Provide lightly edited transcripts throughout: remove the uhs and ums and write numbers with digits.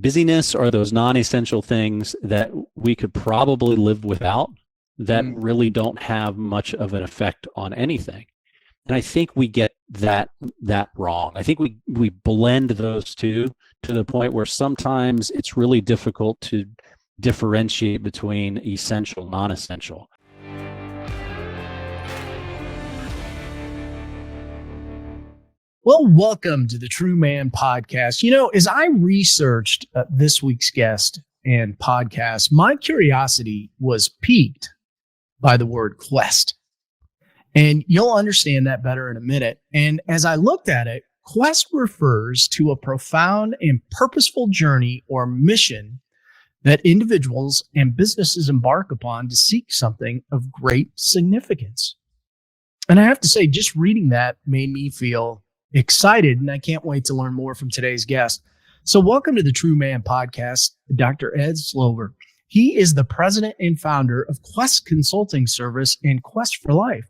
busyness or those non-essential things that we could probably live without that really don't have much of an effect on anything. And I think we get that wrong. I think we blend those two to the point where sometimes it's really difficult to differentiate between essential, non-essential. Well, welcome to the True Man Podcast. As I researched this week's guest and podcast, my curiosity was piqued by the word quest. And you'll understand that better in a minute. And as I looked at it, quest refers to a profound and purposeful journey or mission that individuals and businesses embark upon to seek something of great significance. And I have to say, just reading that made me feel excited, and I can't wait to learn more from today's guest. So welcome to the True Man Podcast, Dr. Ed Slover. He is the president and founder of Quest Consulting Service and Quest for Life.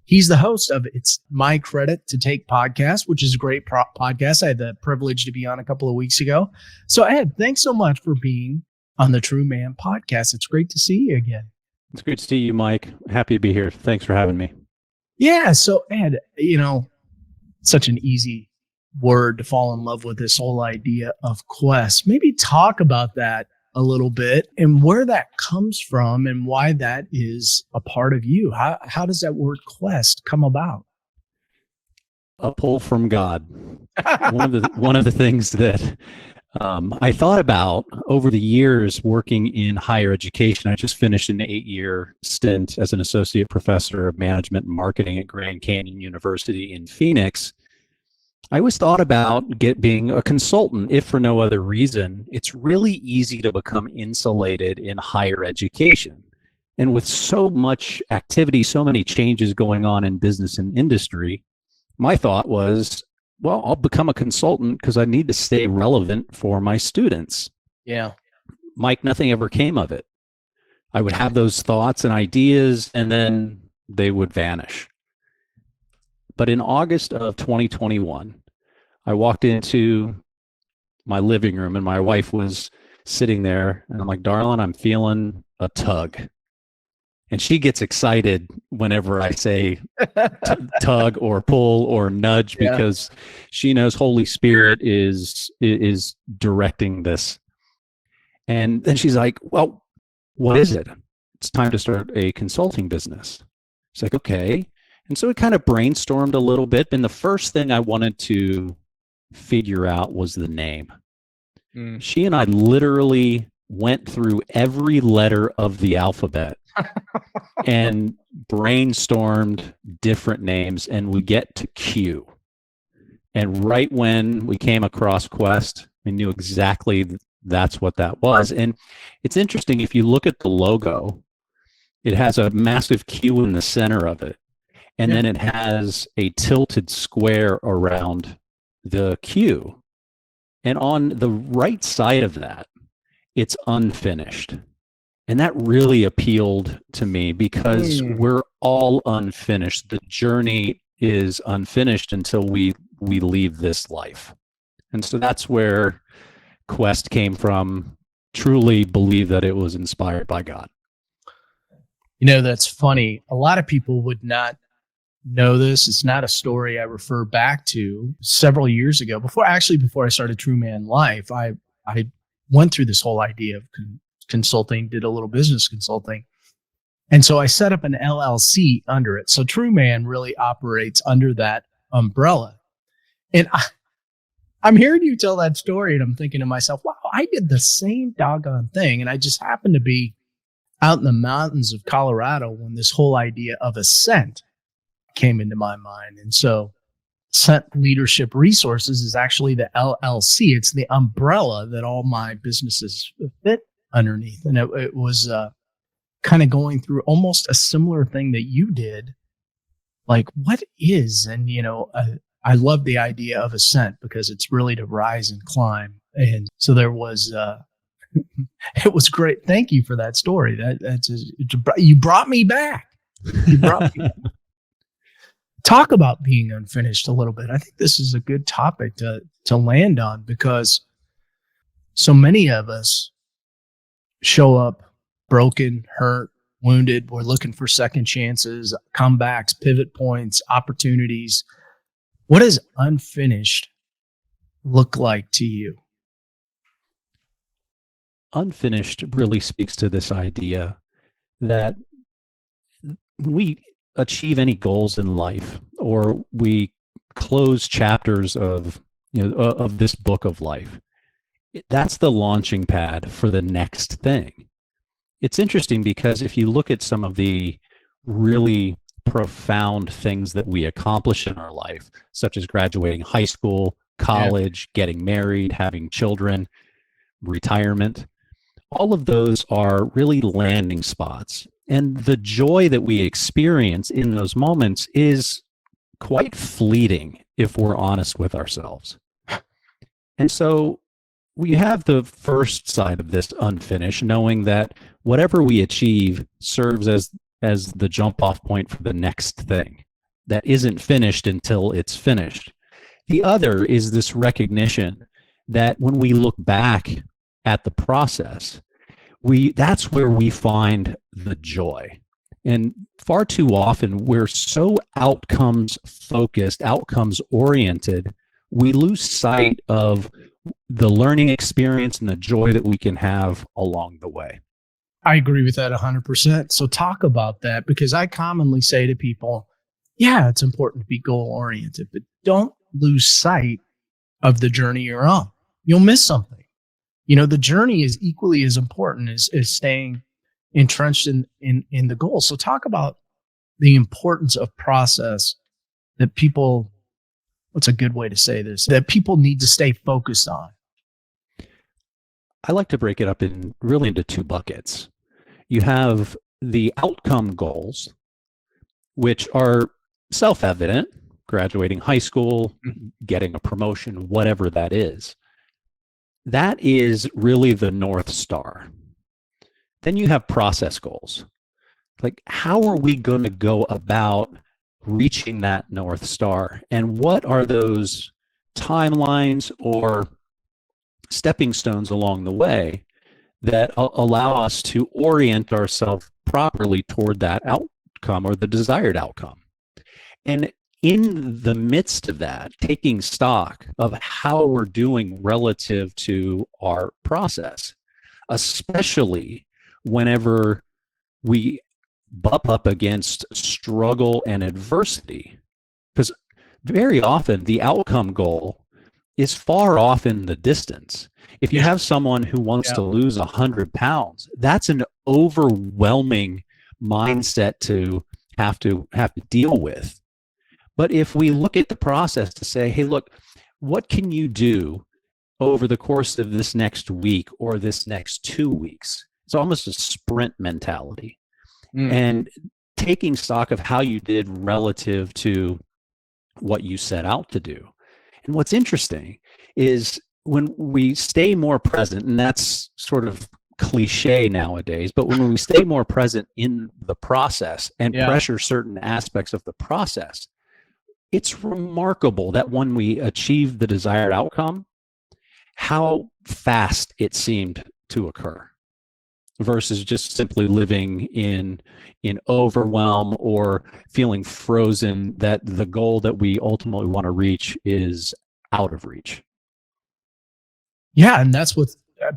He's the host of It's My Credit to Take podcast, which is a great podcast. I had the privilege to be on a couple of weeks ago. So Ed, thanks so much for being on the True Man Podcast. It's great to see you again. It's great to see you, Mike. Happy to be here. Thanks for having me. Yeah. So Ed, such an easy word to fall in love with, this whole idea of quest. Maybe talk about that a little bit and where that comes from and why that is a part of you. How does that word quest come about? A pull from God. One of the things that I thought about over the years working in higher education. I just finished an 8-year stint as an associate professor of management and marketing at Grand Canyon University in Phoenix. I always thought about being a consultant, if for no other reason. It's really easy to become insulated in higher education. And with so much activity, so many changes going on in business and industry, my thought was, well, I'll become a consultant because I need to stay relevant for my students. Yeah. Mike, nothing ever came of it. I would have those thoughts and ideas, and then they would vanish. But in August of 2021, I walked into my living room and my wife was sitting there, and I'm like, darling, I'm feeling a tug. And she gets excited whenever I say tug or pull or nudge, because she knows Holy Spirit is directing this. And then she's like, well, what is it? It's time to start a consulting business. It's like, okay. And so we kind of brainstormed a little bit. And the first thing I wanted to figure out was the name. She and I literally went through every letter of the alphabet and brainstormed different names, and we get to Q. And right when we came across Quest, we knew exactly that's what that was. And it's interesting, if you look at the logo, it has a massive Q in the center of it. And then it has a tilted square around the Q. And on the right side of that, it's unfinished. And that really appealed to me because we're all unfinished. The journey is unfinished until we leave this life. And so that's where Quest came from. Truly believe that it was inspired by God. That's funny. A lot of people would not know this. It's not a story I refer back to several years ago. Before I started True Man Life, I went through this whole idea of consulting, did a little business consulting. And so I set up an LLC under it. So True Man really operates under that umbrella. And I'm hearing you tell that story, and I'm thinking to myself, wow, I did the same doggone thing. And I just happened to be out in the mountains of Colorado when this whole idea of Ascent came into my mind. And so Ascent Leadership Resources is actually the LLC. It's the umbrella that all my businesses fit underneath. And it was kind of going through almost a similar thing that you did. Like, what is, and I love the idea of Ascent because it's really to rise and climb. And so there was, it was great. Thank you for that story. You brought me back. You brought me back. Talk about being unfinished a little bit. I think this is a good topic to land on because So many of us show up broken, hurt, wounded. We're looking for second chances, comebacks, pivot points, opportunities. What does unfinished look like to you? Unfinished really speaks to this idea that when we achieve any goals in life, or we close chapters of of this book of life, that's the launching pad for the next thing. It's interesting because if you look at some of the really profound things that we accomplish in our life, such as graduating high school, college, getting married, having children, retirement, all of those are really landing spots. And the joy that we experience in those moments is quite fleeting if we're honest with ourselves. And so we have the first side of this unfinished, knowing that whatever we achieve serves as the jump off point for the next thing that isn't finished until it's finished. The other is this recognition that when we look back at the process, that's where we find the joy. And far too often we're so outcomes focused, outcomes oriented, we lose sight of the learning experience and the joy that we can have along the way. I agree with that 100%. So talk about that, because I commonly say to people, yeah, it's important to be goal oriented, but don't lose sight of the journey you're on. You'll miss something. The journey is equally as important as staying entrenched in the goal. So talk about the importance of process that people, what's a good way to say this, that people need to stay focused on. I like to break it up into two buckets. You have the outcome goals, which are self-evident, graduating high school, getting a promotion, whatever that is. That is really the North Star. Then you have process goals. Like, how are we going to go about reaching that North Star? And what are those timelines or stepping stones along the way that allow us to orient ourselves properly toward that outcome or the desired outcome? And in the midst of that, taking stock of how we're doing relative to our process, especially whenever we bump up against struggle and adversity, because very often the outcome goal is far off in the distance. If you have someone who wants to lose 100 pounds, that's an overwhelming mindset to have to deal with. But if we look at the process to say, hey, look, what can you do over the course of this next week or this next 2 weeks? It's almost a sprint mentality. And taking stock of how you did relative to what you set out to do. And what's interesting is when we stay more present, and that's sort of cliche nowadays, but when we stay more present in the process and pressure certain aspects of the process, it's remarkable that when we achieve the desired outcome, how fast it seemed to occur versus just simply living in overwhelm or feeling frozen that the goal that we ultimately want to reach is out of reach. Yeah, and that's what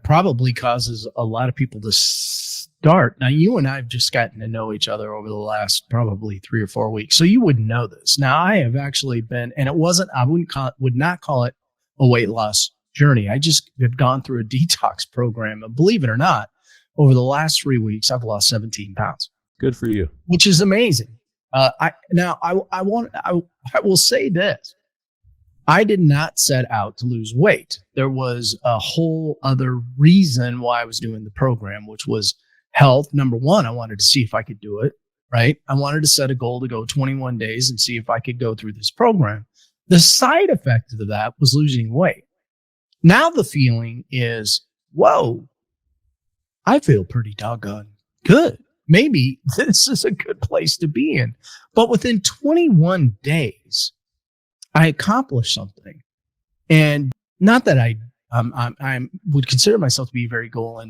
probably causes a lot of people to start. Now, you and I have just gotten to know each other over the last probably 3 or 4 weeks, so you wouldn't know this. Now, I have actually been, and it wasn't, I would not call it a weight loss journey. I just have gone through a detox program, and believe it or not, over the last 3 weeks, I've lost 17 pounds. Good for you. Which is amazing. I will say this. I did not set out to lose weight. There was a whole other reason why I was doing the program, which was health. Number one, I wanted to see if I could do it, right? I wanted to set a goal to go 21 days and see if I could go through this program. The side effect of that was losing weight. Now the feeling is, whoa, I feel pretty doggone good. Maybe this is a good place to be in. But within 21 days, I accomplished something. And not that I I would consider myself to be a very goal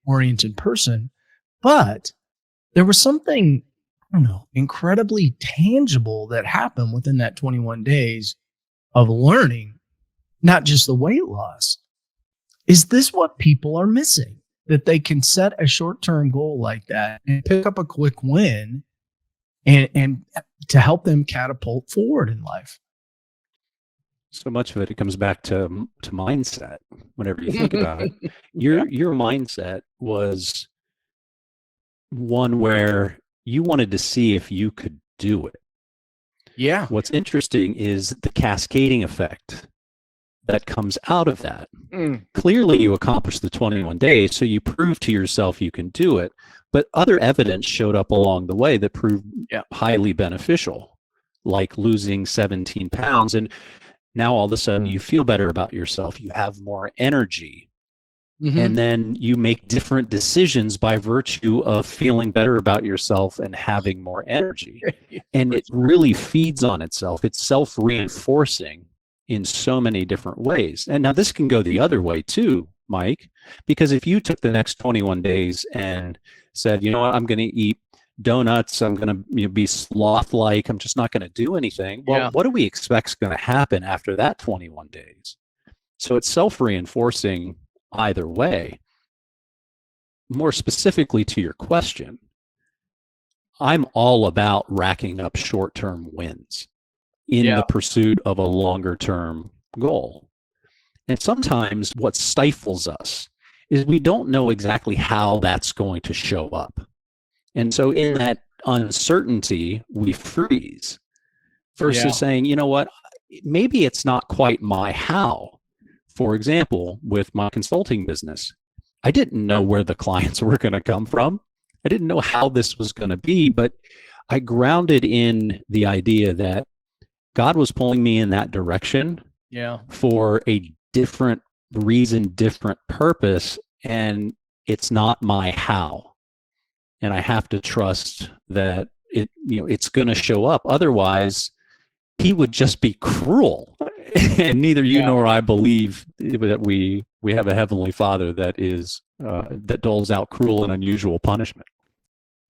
oriented person, but there was something, I don't know, incredibly tangible that happened within that 21 days of learning, not just the weight loss. Is this what people are missing? That they can set a short-term goal like that and pick up a quick win and to help them catapult forward in life. So much of it comes back to mindset. Whenever you think about it, your mindset was one where you wanted to see if you could do it. Yeah. What's interesting is the cascading effect that comes out of that. Clearly, you accomplished the 21 days, so you proved to yourself you can do it. But other evidence showed up along the way that proved highly beneficial, like losing 17 pounds. And now all of a sudden you feel better about yourself. You have more energy. And then you make different decisions by virtue of feeling better about yourself and having more energy. And it really feeds on itself. It's self-reinforcing in so many different ways. And now this can go the other way too, Mike, because if you took the next 21 days and said, you know what, I'm going to eat donuts, I'm going to be sloth-like, I'm just not going to do anything. Well, what do we expect is going to happen after that 21 days? So it's self-reinforcing either way. More specifically to your question, I'm all about racking up short-term wins in the pursuit of a longer-term goal. And sometimes what stifles us is we don't know exactly how that's going to show up. And so in that uncertainty, we freeze versus saying, you know what, maybe it's not quite my how. For example, with my consulting business, I didn't know where the clients were going to come from. I didn't know how this was going to be, but I grounded in the idea that God was pulling me in that direction for a different reason, different purpose, and it's not my how. And I have to trust that it's going to show up. Otherwise, he would just be cruel. And neither you nor I believe that we have a heavenly Father that is that doles out cruel and unusual punishment.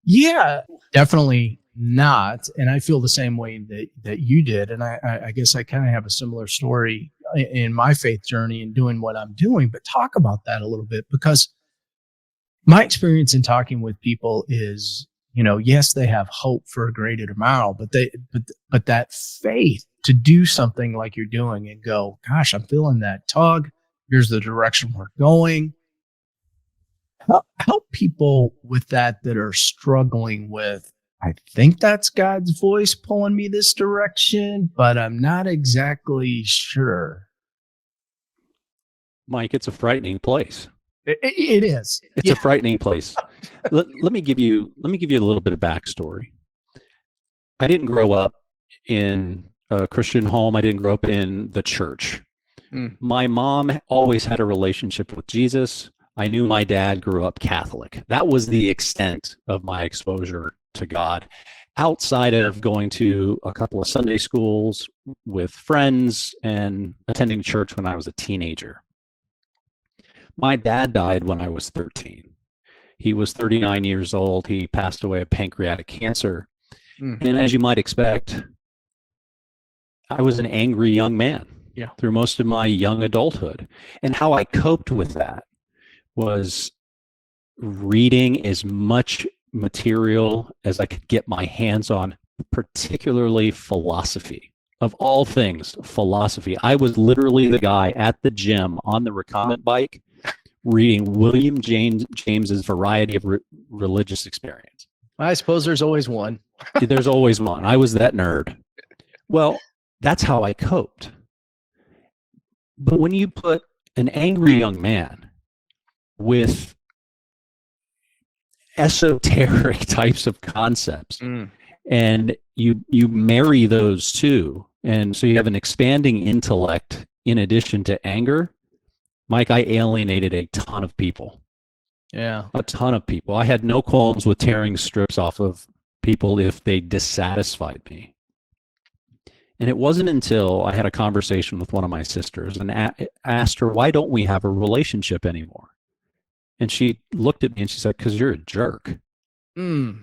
Yeah, definitely not. And I feel the same way that you did. And I guess I kind of have a similar story in my faith journey and doing what I'm doing. But talk about that a little bit, because my experience in talking with people is, yes, they have hope for a greater tomorrow, but that faith to do something like you're doing and go, gosh, I'm feeling that tug. Here's the direction we're going. Help people with that are struggling with, I think that's God's voice pulling me this direction, but I'm not exactly sure. Mike, it's a frightening place. It is. It's a frightening place. Let me give you a little bit of backstory. I didn't grow up in a Christian home. I didn't grow up in the church. My mom always had a relationship with Jesus. I knew my dad grew up Catholic. That was the extent of my exposure to God, outside of going to a couple of Sunday schools with friends and attending church when I was a teenager. My dad died when I was 13. He was 39 years old. He passed away of pancreatic cancer. And as you might expect, I was an angry young man through most of my young adulthood. And how I coped with that was reading as much material as I could get my hands on, particularly philosophy. Of all things, philosophy. I was literally the guy at the gym on the recumbent bike reading William James's Variety of Religious Experience. I suppose there's always one. There's always one. I was that nerd. Well, that's how I coped. But when you put an angry young man with esoteric types of concepts and you marry those two, and so you have an expanding intellect in addition to anger, Mike, I alienated a ton of people. Yeah. A ton of people. I had no qualms with tearing strips off of people if they dissatisfied me. And it wasn't until I had a conversation with one of my sisters and asked her, why don't we have a relationship anymore? And she looked at me and she said, because you're a jerk. Mm.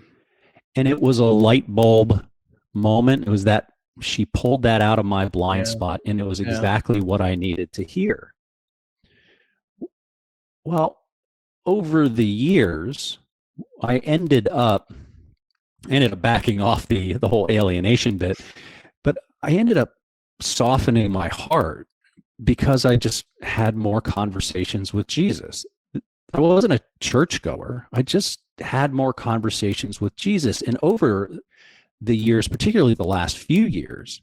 And it was a light bulb moment. It was that she pulled that out of my blind spot, and it was exactly what I needed to hear. Well, over the years, I ended up backing off the whole alienation bit, but I ended up softening my heart because I just had more conversations with Jesus. I wasn't a churchgoer. I just had more conversations with Jesus. And over the years, particularly the last few years,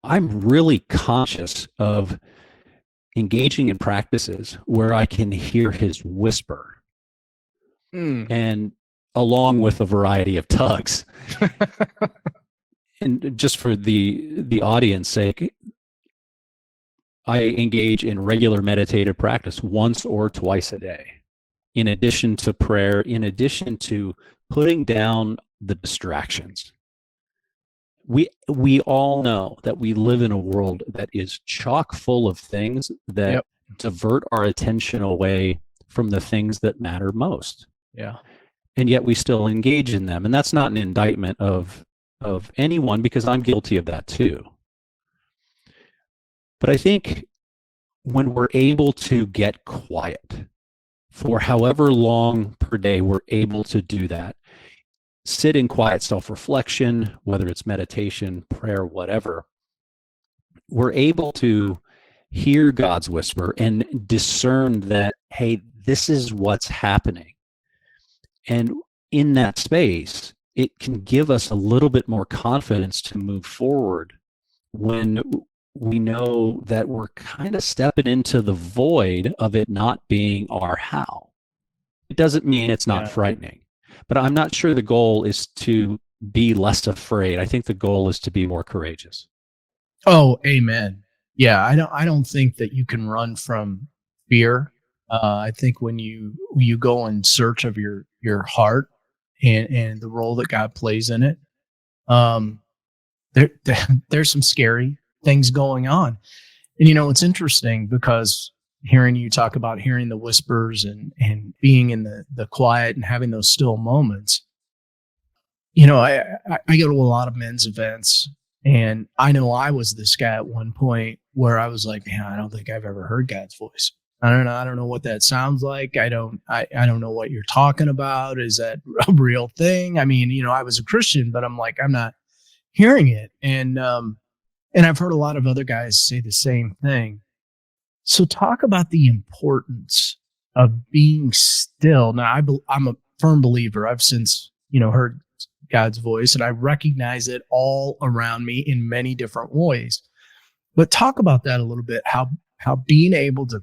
I'm really conscious of engaging in practices where I can hear his whisper. And along with a variety of tugs. And just for the audience sake, I engage in regular meditative practice once or twice a day, in addition to prayer, in addition to putting down the distractions. We all know that we live in a world that is chock full of things that divert our attention away from the things that matter most. Yeah. And yet we still engage in them. And that's not an indictment of anyone, because I'm guilty of that too. But I think when we're able to get quiet for however long per day we're able to do that, sit in quiet self-reflection, whether it's meditation, prayer, whatever, we're able to hear God's whisper and discern that, hey, this is what's happening. And in that space, it can give us a little bit more confidence to move forward when we know that we're kind of stepping into the void of it not being our how. It doesn't mean it's not frightening, but I'm not sure the goal is to be less afraid. I think the goal is to be more courageous. Oh, amen. Yeah, I don't think that you can run from fear. I think when you go in search of your heart and the role that God plays in it, there's some scary things going on. And it's interesting because hearing you talk about hearing the whispers and being in the quiet and having those still moments. I go to a lot of men's events, and I know I was this guy at one point where I was like, man, I don't think I've ever heard God's voice. I don't know what that sounds like. I don't know what you're talking about. Is that a real thing? I mean, I was a Christian, but I'm like, I'm not hearing it. And I've heard a lot of other guys say the same thing. So talk about the importance of being still. Now, I'm a firm believer. I've since, heard God's voice, and I recognize it all around me in many different ways. But talk about that a little bit, how being able to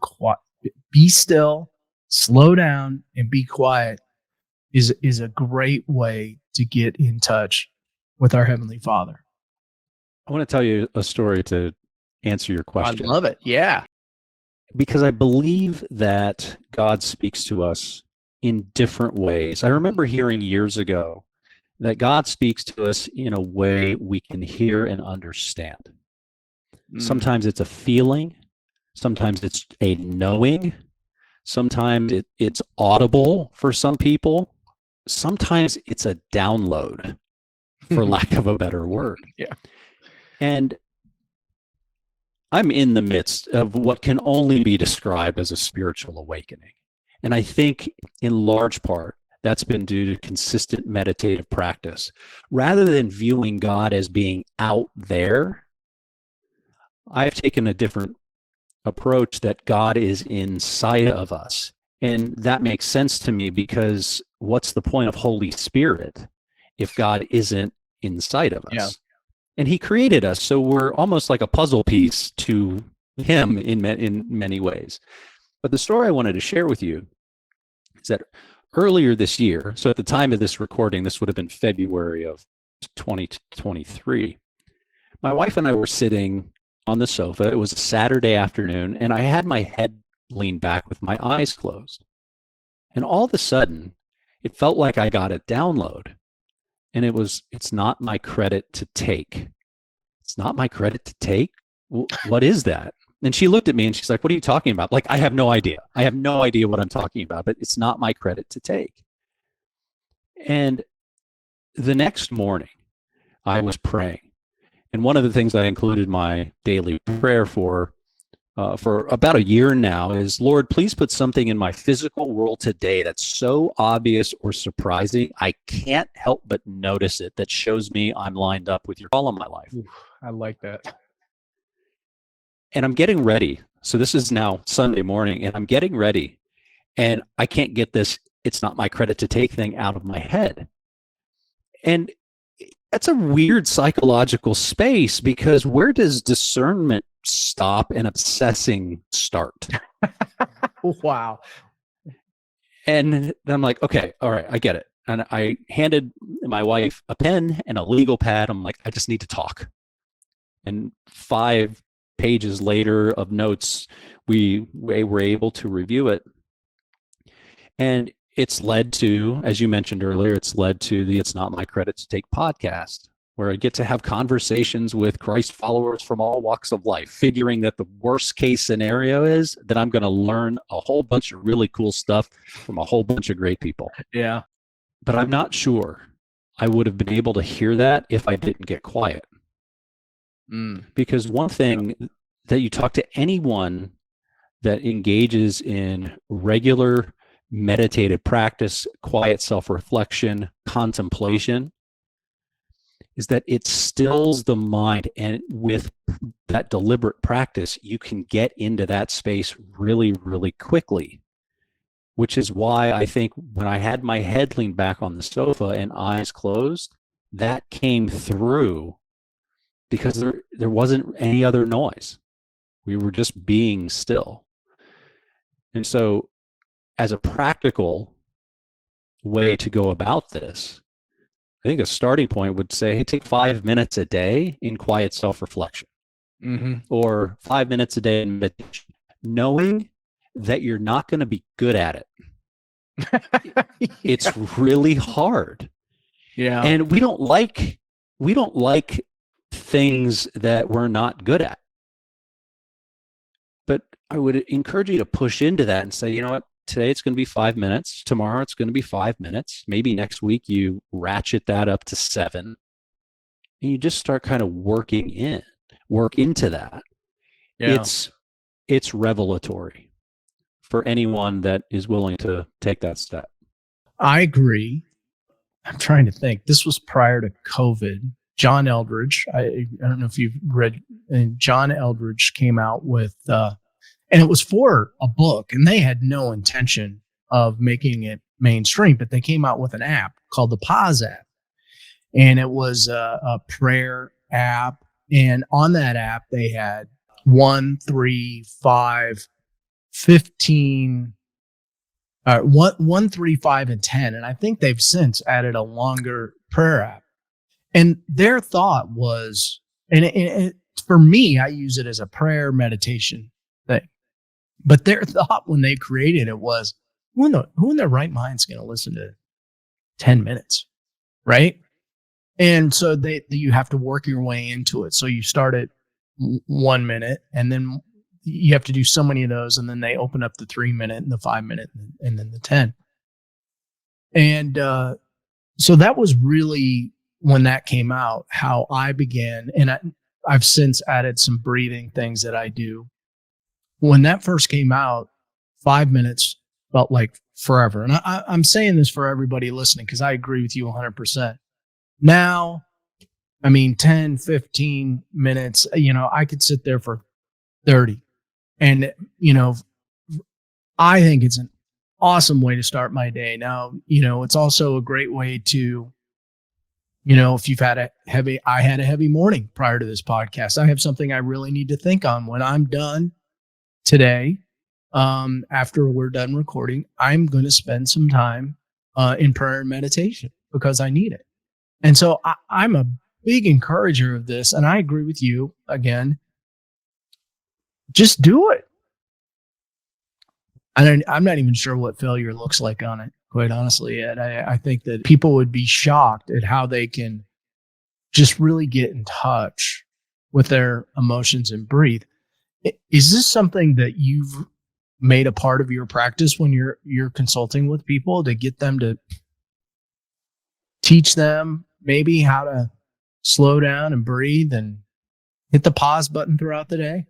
be still, slow down, and be quiet is a great way to get in touch with our Heavenly Father. I want to tell you a story to answer your question. I love it. Yeah. Because I believe that God speaks to us in different ways. I remember hearing years ago that God speaks to us in a way we can hear and understand. Sometimes it's a feeling. Sometimes it's a knowing. Sometimes it's audible for some people. Sometimes it's a download, for lack of a better word. Yeah. And I'm in the midst of what can only be described as a spiritual awakening. And I think in large part, that's been due to consistent meditative practice. Rather than viewing God as being out there, I've taken a different approach that God is inside of us. And that makes sense to me, because what's the point of Holy Spirit if God isn't inside of us? Yeah. And he created us, so we're almost like a puzzle piece to him in many ways. But the story I wanted to share with you is that earlier this year, so at the time of this recording, this would have been February of 2023, my wife and I were sitting on the sofa. It was a Saturday afternoon, and I had my head leaned back with my eyes closed. And all of a sudden, it felt like I got a download. And it's not my credit to take. It's not my credit to take. What is that? And she looked at me and she's like, what are you talking about? Like, I have no idea. I have no idea what I'm talking about, but it's not my credit to take. And the next morning, I was praying. And one of the things I included my daily prayer for about a year now is, Lord, please put something in my physical world today that's so obvious or surprising, I can't help but notice it, that shows me I'm lined up with your call on my life. Oof, I like that. And I'm getting ready. So this is now Sunday morning, and I'm getting ready. And I can't get this, it's not my credit to take thing out of my head. And that's a weird psychological space, because where does discernment stop and obsessing start? Wow. And then I'm like, okay, all right, I get it. And I handed my wife a pen and a legal pad. I'm like, I just need to talk. And 5 pages later of notes, we were able to review it. And it's led to, as you mentioned earlier, it's led to the It's Not My Credit to Take podcast, where I get to have conversations with Christ followers from all walks of life, figuring that the worst case scenario is that I'm going to learn a whole bunch of really cool stuff from a whole bunch of great people. Yeah. But I'm not sure I would have been able to hear that if I didn't get quiet. Because one thing that you talk to anyone that engages in regular meditative practice, quiet self-reflection, contemplation, is that it stills the mind. And with that deliberate practice, you can get into that space really, really quickly, which is why I think when I had my head leaned back on the sofa and eyes closed, that came through, because there wasn't any other noise. We were just being still. And so as a practical way to go about this, I think a starting point would say, hey, take 5 minutes a day in quiet self-reflection, or 5 minutes a day in meditation, knowing that you're not going to be good at it. It's really hard. Yeah. And we don't like things that we're not good at. But I would encourage you to push into that and say, you know what, today it's going to be 5 minutes. Tomorrow it's going to be 5 minutes. Maybe next week you ratchet that up to 7. And you just start kind of work into that. Yeah. It's revelatory for anyone that is willing to take that step. I agree. I'm trying to think. This was prior to COVID. John Eldridge, I don't know if you've read, and John Eldridge came out with, and it was for a book, and they had no intention of making it mainstream, but they came out with an app called the Pause app. And it was a prayer app. And on that app, they had 1, 3, 5, 15, 1, 3, 5, and 10. And I think they've since added a longer prayer app. And their thought was, and for me, I use it as a prayer meditation thing. But their thought when they created it was, who in their right mind is going to listen to 10 minutes, right? And so you have to work your way into it. So you start at 1 minute, and then you have to do so many of those, and then they open up the 3 minute and the 5 minute and then the 10. And so that was really, when that came out, how I began. And I've since added some breathing things that I do. When that first came out, 5 minutes felt like forever. And I'm saying this for everybody listening, because I agree with you 100%. Now, I mean, 10, 15 minutes, I could sit there for 30. And, I think it's an awesome way to start my day. Now, it's also a great way to, if you've had I had a heavy morning prior to this podcast. I have something I really need to think on. When I'm done today, after we're done recording, I'm going to spend some time in prayer and meditation, because I need it. And so I'm a big encourager of this. And I agree with you again. Just do it. I'm not even sure what failure looks like on it, quite honestly, Ed. I think that people would be shocked at how they can just really get in touch with their emotions and breathe. Is this something that you've made a part of your practice when you're consulting with people to get them to teach them maybe how to slow down and breathe and hit the pause button throughout the day?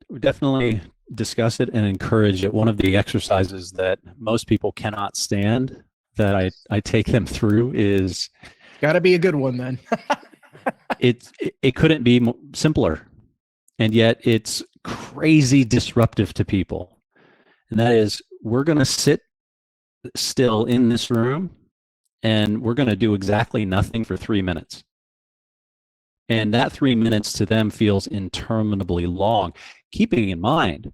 We definitely discuss it and encourage it. One of the exercises that most people cannot stand that I take them through is Got to be a good one then. it couldn't be simpler, and yet it's crazy disruptive to people. And that is, we're going to sit still in this room and we're going to do exactly nothing for 3 minutes. And that 3 minutes to them feels interminably long, keeping in mind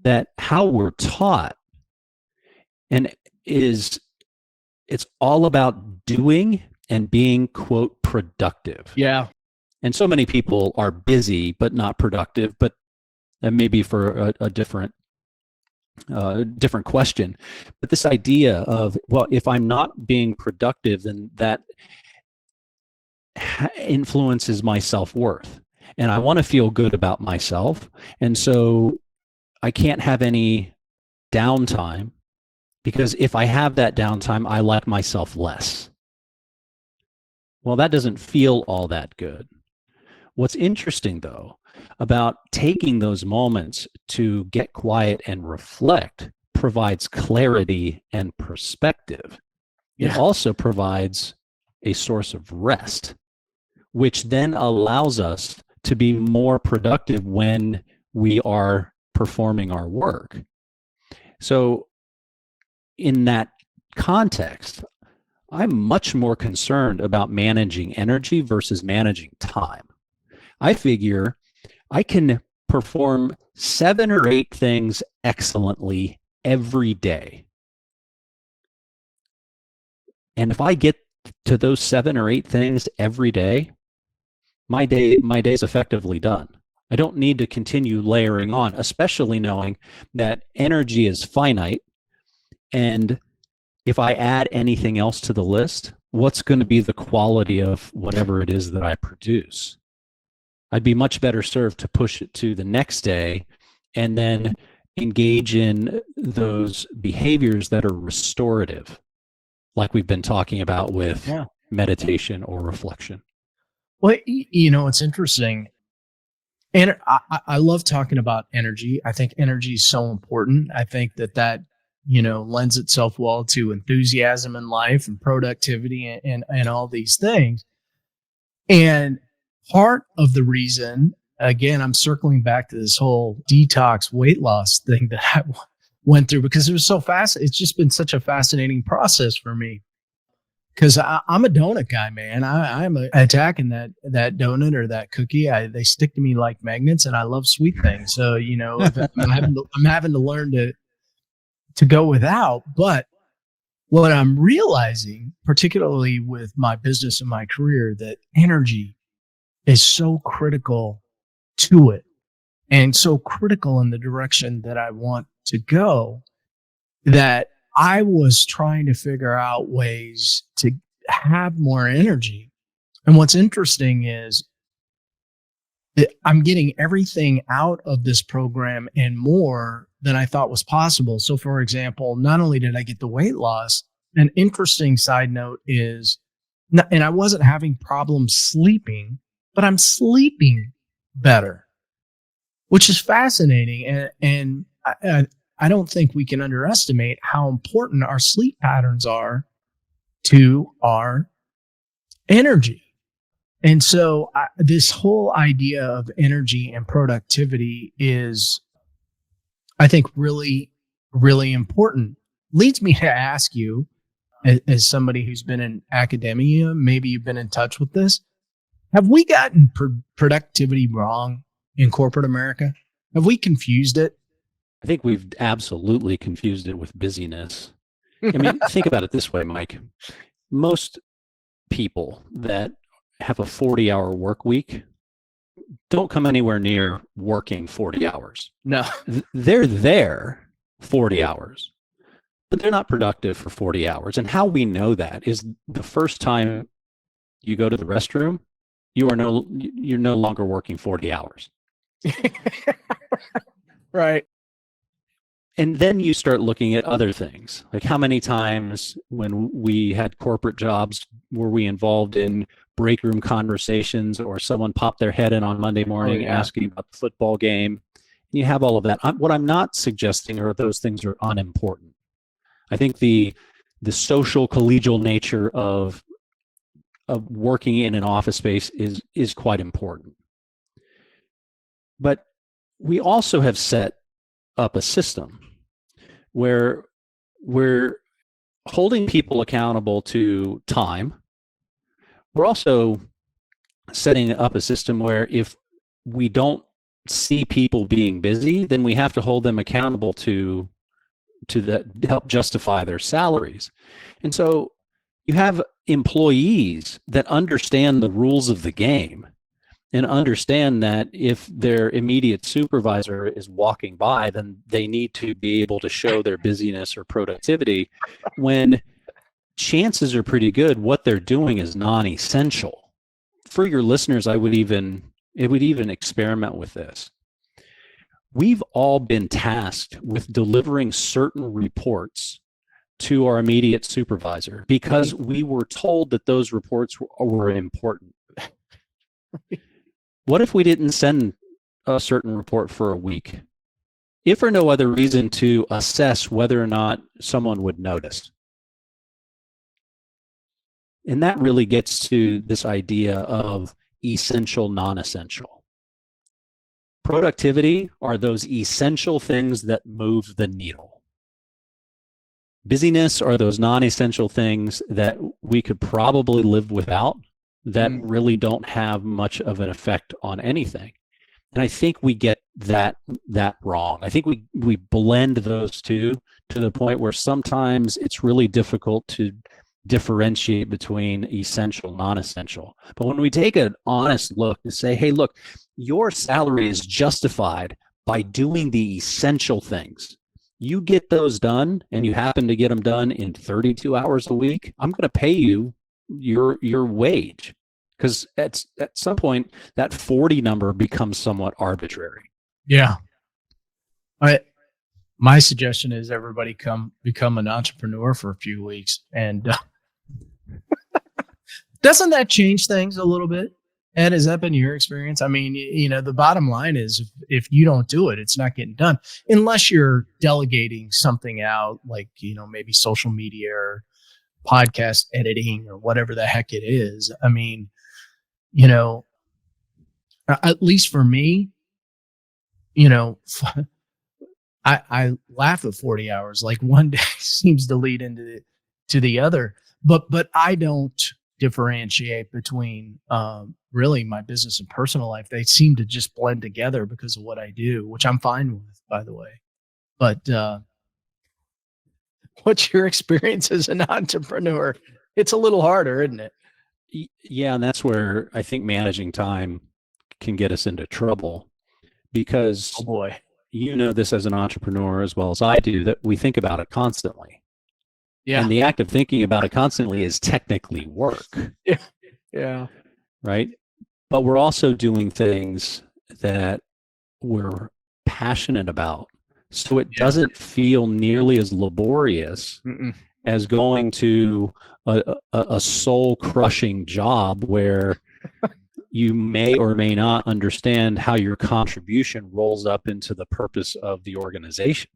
that how we're taught and it's all about doing and being, quote, productive. Yeah. And so many people are busy but not productive, but that may be for a different question. But this idea of, well, if I'm not being productive, then that influences my self-worth. And I want to feel good about myself. And so I can't have any downtime, because if I have that downtime, I like myself less. Well, that doesn't feel all that good. What's interesting, though, about taking those moments to get quiet and reflect provides clarity and perspective. It also provides a source of rest, which then allows us to be more productive when we are performing our work. So in that context, I'm much more concerned about managing energy versus managing time. I figure I can perform 7 or 8 things excellently every day. And if I get to those 7 or 8 things every day, my day's effectively done. I don't need to continue layering on, especially knowing that energy is finite. And if I add anything else to the list, what's going to be the quality of whatever it is that I produce? I'd be much better served to push it to the next day and then engage in those behaviors that are restorative, like we've been talking about with meditation or reflection. Well, it's interesting. And I love talking about energy. I think energy is so important. I think that lends itself well to enthusiasm in life and productivity and all these things. And part of the reason, again, I'm circling back to this whole detox weight loss thing that I went through, because it was so fast. It's just been such a fascinating process for me, because I'm a donut guy, man. I'm attacking that donut or that cookie. They stick to me like magnets, and I love sweet things. So, I'm having to learn to go without. But what I'm realizing, particularly with my business and my career, that energy is so critical to it and so critical in the direction that I want to go, that I was trying to figure out ways to have more energy. And what's interesting is that I'm getting everything out of this program and more than I thought was possible. So, for example, not only did I get the weight loss, an interesting side note is, and I wasn't having problems sleeping, but I'm sleeping better, which is fascinating. And I don't think we can underestimate how important our sleep patterns are to our energy. And so this whole idea of energy and productivity is, I think, really, really important. Leads me to ask you, as somebody who's been in academia, maybe you've been in touch with this. Have we gotten productivity wrong in corporate America? Have we confused it? I think we've absolutely confused it with busyness. I mean, think about it this way, Mike. Most people that have a 40-hour work week don't come anywhere near working 40 hours. No. They're there 40 hours, but they're not productive for 40 hours. And how we know that is the first time you go to the restroom, you're no longer working 40 hours. Right. And then you start looking at other things, like how many times when we had corporate jobs were we involved in break room conversations, or someone popped their head in on Monday morning asking about the football game. And you have all of that. What I'm not suggesting are those things are unimportant. I think the social collegial nature of working in an office space is quite important. But we also have set up a system where we're holding people accountable to time. We're also setting up a system where if we don't see people being busy, then we have to hold them accountable to that, help justify their salaries. And so you have employees that understand the rules of the game and understand that if their immediate supervisor is walking by, then they need to be able to show their busyness or productivity, when chances are pretty good what they're doing is non-essential. For your listeners, it would even experiment with this. We've all been tasked with delivering certain reports to our immediate supervisor because we were told that those reports were important. What if we didn't send a certain report for a week, if for no other reason to assess whether or not someone would notice? And that really gets to this idea of essential, non-essential. Productivity are those essential things that move the needle. Busyness are those non-essential things that we could probably live without, that really don't have much of an effect on anything. And I think we get that wrong. I think we blend those two to the point where sometimes it's really difficult to differentiate between essential, non-essential. But when we take an honest look and say, hey, look, your salary is justified by doing the essential things. You get those done and you happen to get them done in 32 hours a week, I'm going to pay you your wage, because at some point that 40 number becomes somewhat arbitrary. Yeah. My suggestion is everybody become an entrepreneur for a few weeks, and doesn't that change things a little bit? Ed, has that been your experience? I mean, the bottom line is if you don't do it, it's not getting done unless you're delegating something out, like, maybe social media or podcast editing or whatever the heck it is. I mean, at least for me, I laugh at 40 hours. Like one day seems to lead into the other, but I don't differentiate between really my business and personal life. They seem to just blend together because of what I do, which I'm fine with, by the way. But what's your experience as an entrepreneur? It's a little harder, isn't it? Yeah, and that's where I think managing time can get us into trouble, because oh boy, this as an entrepreneur as well as I do, that we think about it constantly. Yeah. And the act of thinking about it constantly is technically work. Yeah. Yeah. Right. But we're also doing things that we're passionate about. So it doesn't feel nearly as laborious as going to a soul-crushing job where you may or may not understand how your contribution rolls up into the purpose of the organization.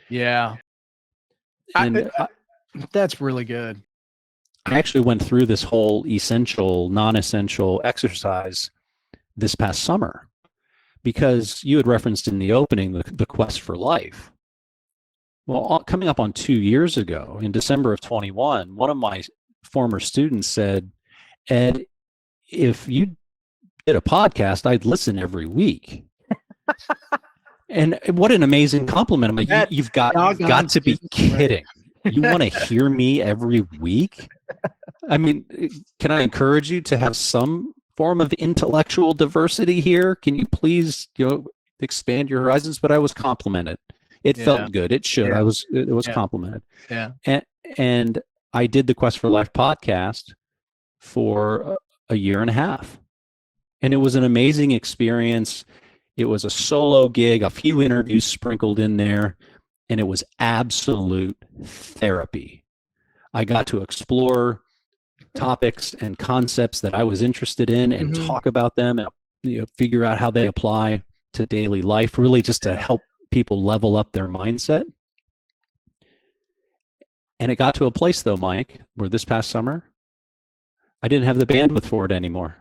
Yeah. And that's really good. I actually went through this whole essential, non-essential exercise this past summer, because you had referenced in the opening the quest for life. Well, coming up on 2 years ago, in December of 21, one of my former students said, Ed, if you did a podcast, I'd listen every week. And what an amazing compliment. I'm like, you've got to be kidding. You want to hear me every week? I mean, can I encourage you to have some form of intellectual diversity here? Can you please, expand your horizons? But I was complimented. It felt good. It should. Yeah. It was complimented. Yeah. And I did the Quest for Life podcast for a year and a half. And it was an amazing experience. It was a solo gig, a few interviews sprinkled in there, and it was absolute therapy. I got to explore topics and concepts that I was interested in and talk about them and figure out how they apply to daily life, really just to help people level up their mindset. And it got to a place, though, Mike, where this past summer, I didn't have the bandwidth for it anymore.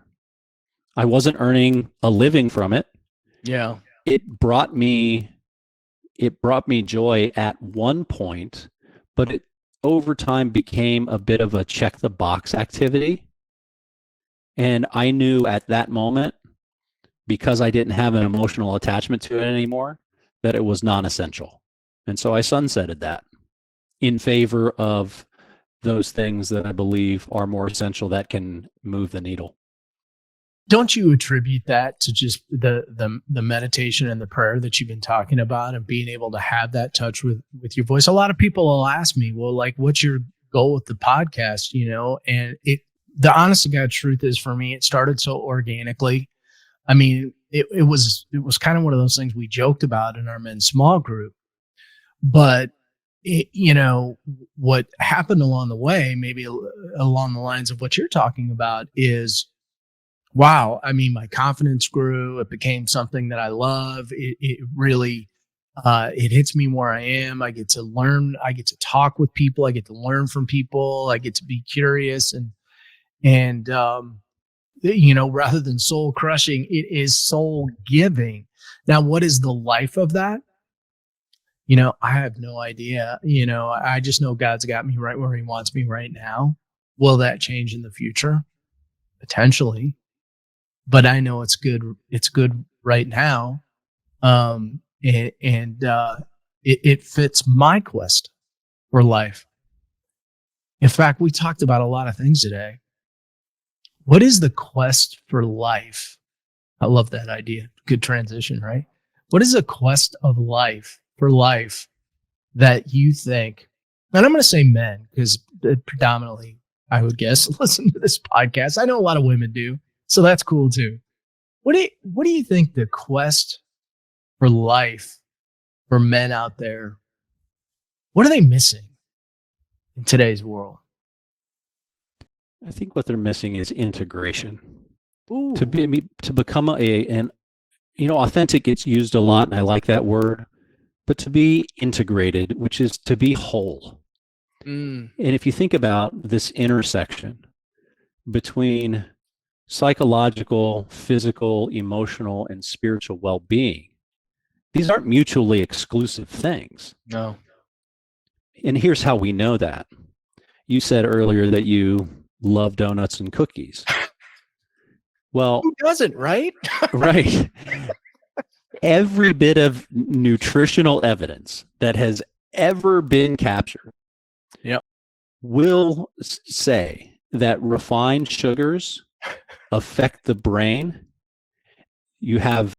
I wasn't earning a living from it. Yeah. It brought me joy at one point, but it over time became a bit of a check the box activity. And I knew at that moment, because I didn't have an emotional attachment to it anymore, that it was non-essential. And so I sunsetted that in favor of those things that I believe are more essential that can move the needle. Don't you attribute that to just the meditation and the prayer that you've been talking about and being able to have that touch with your voice? A lot of people will ask me, well, like, what's your goal with the podcast? And the honest to God truth is, for me, it started so organically. I mean, it was kind of one of those things we joked about in our men's small group, but what happened along the way, maybe along the lines of what you're talking about, is, wow, I mean, my confidence grew. It became something that I love. It really, it hits me where I am. I get to learn. I get to talk with people. I get to learn from people. I get to be curious and rather than soul crushing, it is soul giving. Now, what is the life of that? I have no idea. I just know God's got me right where he wants me right now. Will that change in the future? Potentially. But I know it's good. It's good right now. It fits my quest for life. In fact, we talked about a lot of things today. What is the quest for life? I love that idea. Good transition, right? What is a quest of life for life that you think, and I'm going to say men, because predominantly, I would guess, listen to this podcast. I know a lot of women do. So that's cool too. What do you think the quest for life for men out there, what are they missing in today's world? I think what they're missing is integration. Ooh. To become authentic gets used a lot, and I like that word, but to be integrated, which is to be whole. And if you think about this intersection between psychological, physical, emotional, and spiritual well-being, these aren't mutually exclusive things. No. And here's how we know that. You said earlier that you love donuts and cookies. Well, Who doesn't, right? right. Every bit of nutritional evidence that has ever been captured will say that refined sugars affect the brain. You have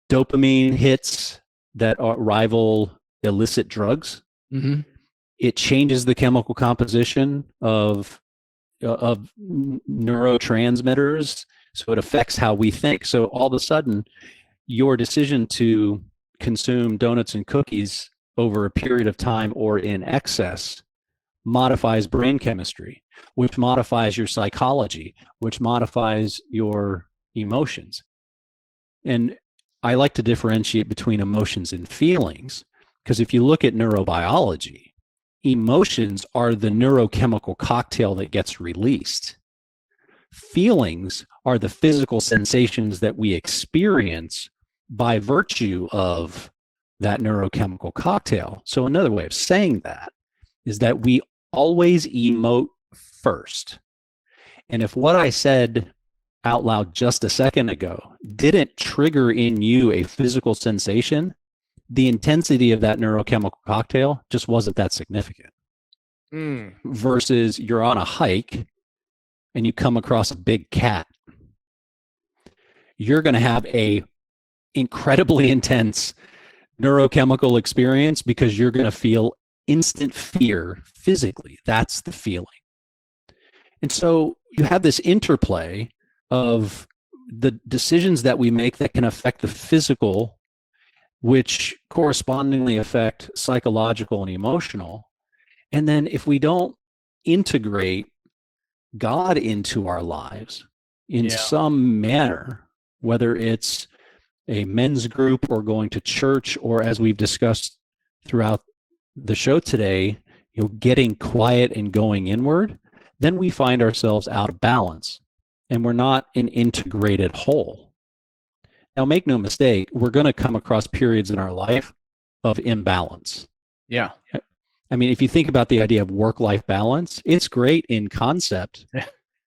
dopamine hits that rival illicit drugs. Mm-hmm. It changes the chemical composition of neurotransmitters, so it affects how we think. So all of a sudden, your decision to consume donuts and cookies over a period of time or in excess modifies brain chemistry, which modifies your psychology, which modifies your emotions. And I like to differentiate between emotions and feelings, because if you look at neurobiology, emotions are the neurochemical cocktail that gets released. Feelings are the physical sensations that we experience by virtue of that neurochemical cocktail. So another way of saying that is that we always emote first. And if what I said out loud just a second ago didn't trigger in you a physical sensation, the intensity of that neurochemical cocktail just wasn't that significant. Versus you're on a hike and you come across a big cat. You're going to have a incredibly intense neurochemical experience because you're going to feel instant fear physically. That's the feeling. And so you have this interplay of the decisions that we make that can affect the physical, which correspondingly affect psychological and emotional. And then if we don't integrate God into our lives in some manner, whether it's a men's group or going to church, or as we've discussed throughout the show today, getting quiet and going inward, then we find ourselves out of balance and we're not an integrated whole. Now, make no mistake, we're going to come across periods in our life of imbalance. Yeah. I mean, if you think about the idea of work-life balance, it's great in concept,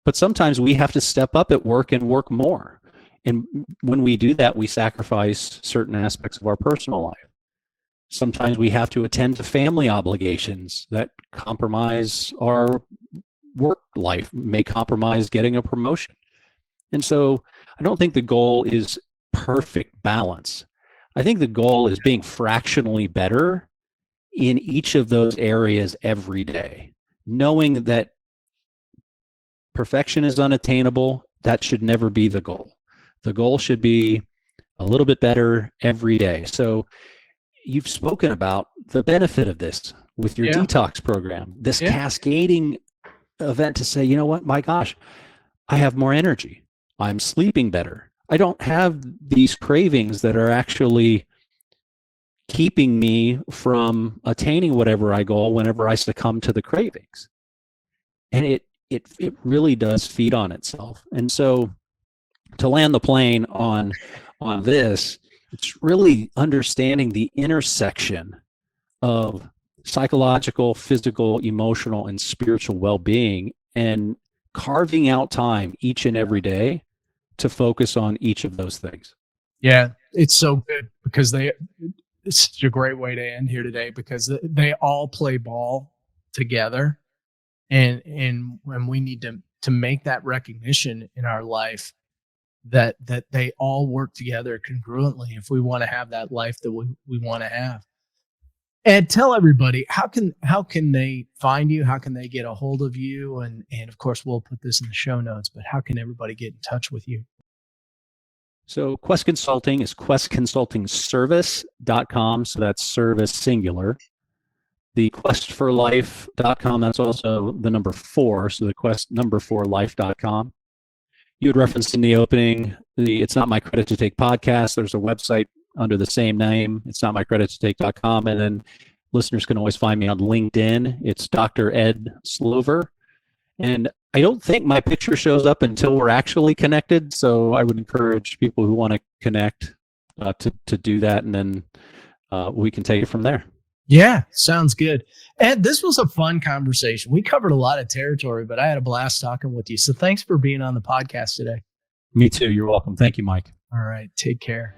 but sometimes we have to step up at work and work more. And when we do that, we sacrifice certain aspects of our personal life. Sometimes we have to attend to family obligations that compromise our work life, may compromise getting a promotion. And so I don't think the goal is perfect balance. I think the goal is being fractionally better in each of those areas every day, knowing that perfection is unattainable. That should never be the goal. The goal should be a little bit better every day. So you've spoken about the benefit of this with your detox program, this cascading event to say, you know what, my gosh, I have more energy. I'm sleeping better. I don't have these cravings that are actually keeping me from attaining whatever I goal whenever I succumb to the cravings. And it really does feed on itself. And so to land the plane on this, it's really understanding the intersection of psychological, physical, emotional, and spiritual well-being, and carving out time each and every day to focus on each of those things. Yeah, it's so good because it's such a great way to end here today, because they all play ball together, and we need to make that recognition in our life that they all work together congruently if we want to have that life that we want to have. And tell everybody, how can they find you? How can they get a hold of you? And of course, we'll put this in the show notes, but how can everybody get in touch with you? So Quest Consulting is questconsultingservice.com. So that's service singular. The questforlife.com, that's also the number 4. So the quest number 4life.com. You had referenced in the opening, It's Not My Credit to Take podcast. There's a website under the same name. It's not my credit to take.com. And then listeners can always find me on LinkedIn. It's Dr. Ed Slover. And I don't think my picture shows up until we're actually connected. So I would encourage people who want to connect to do that. And then we can take it from there. Yeah, sounds good. And this was a fun conversation. We covered a lot of territory, but I had a blast talking with you. So thanks for being on the podcast today. Me too. You're welcome. Thank you, Mike. All right. Take care.